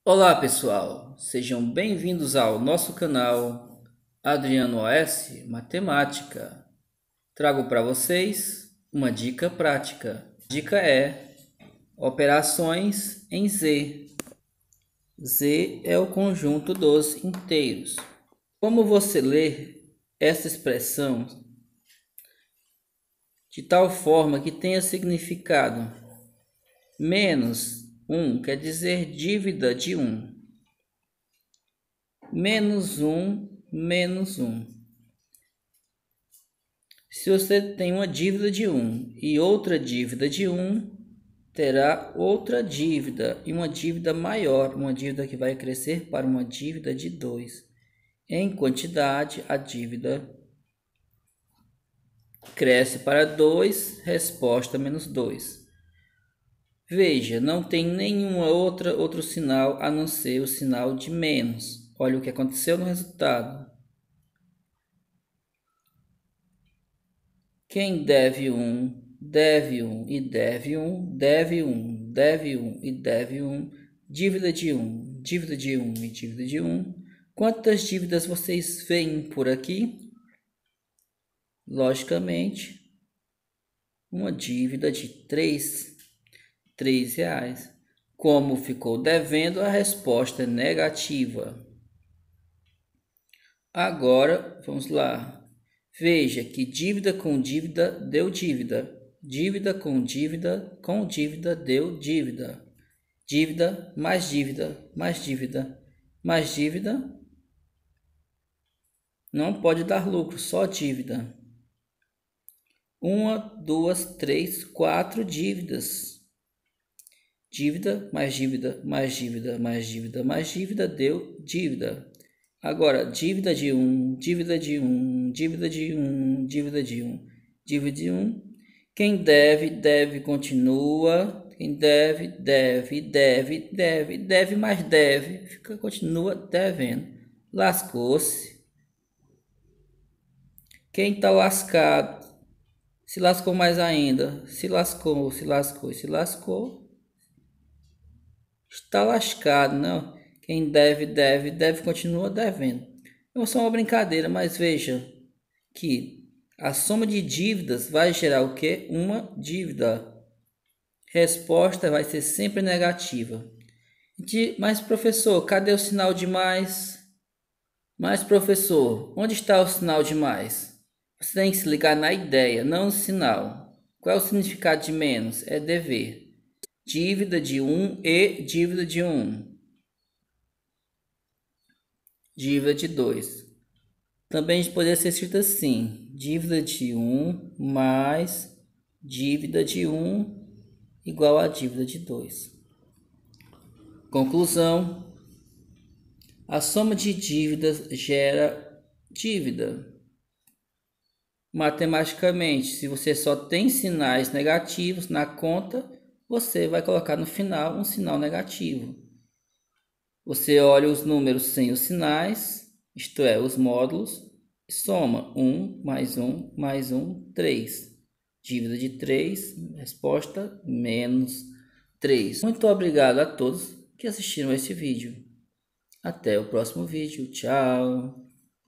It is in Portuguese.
Olá pessoal, sejam bem-vindos ao nosso canal Adriano OS Matemática. Trago para vocês uma dica prática. A dica é operações em Z. Z é o conjunto dos inteiros. Como você lê essa expressão de tal forma que tenha significado? Menos 1 quer dizer dívida de 1. Menos 1, menos 1. Se você tem uma dívida de 1 e outra dívida de 1, terá outra dívida e uma dívida maior, uma dívida que vai crescer para uma dívida de 2. Em quantidade, a dívida cresce para 2, resposta menos 2. Veja, não tem nenhum outro sinal a não ser o sinal de menos. Olha o que aconteceu no resultado. Quem deve 1, deve 1 e deve 1, deve 1, deve 1 e deve 1, dívida de 1, dívida de 1 e dívida de 1. Quantas dívidas vocês veem por aqui? Logicamente, uma dívida de 3 reais. Como ficou devendo, a resposta é negativa. Agora, vamos lá. Veja que dívida com dívida deu dívida. Dívida com dívida deu dívida. Dívida, mais dívida, mais dívida, mais dívida. Não pode dar lucro, só dívida. 1, 2, 3, 4 dívidas. Dívida, mais dívida, mais dívida, mais dívida, mais dívida deu dívida. Agora, dívida de 1, dívida de 1, dívida de 1, dívida de 1, dívida de 1. Quem deve, deve, continua. Quem deve, deve, deve, deve, deve mais deve, continua devendo. Lascou-se. Quem está lascado, se lascou mais ainda. Se lascou, se lascou, se lascou. Está lascado, não? Quem deve, deve, deve, continua devendo. É só uma brincadeira, mas veja que a soma de dívidas vai gerar o quê? Uma dívida. Resposta vai ser sempre negativa. Mas professor, cadê o sinal de mais? Mas professor, onde está o sinal de mais? Você tem que se ligar na ideia, não no sinal. Qual é o significado de menos? É dever. Dívida de 1 e dívida de 1. Dívida de 2. Também poderia ser escrito assim: dívida de 1 mais dívida de 1 igual a dívida de 2. Conclusão: a soma de dívidas gera dívida. Matematicamente, se você só tem sinais negativos na conta, você vai colocar no final um sinal negativo. Você olha os números sem os sinais, isto é, os módulos, e soma 1 mais 1 mais 1, 3. Dívida de 3, resposta menos 3. Muito obrigado a todos que assistiram esse vídeo. Até o próximo vídeo. Tchau!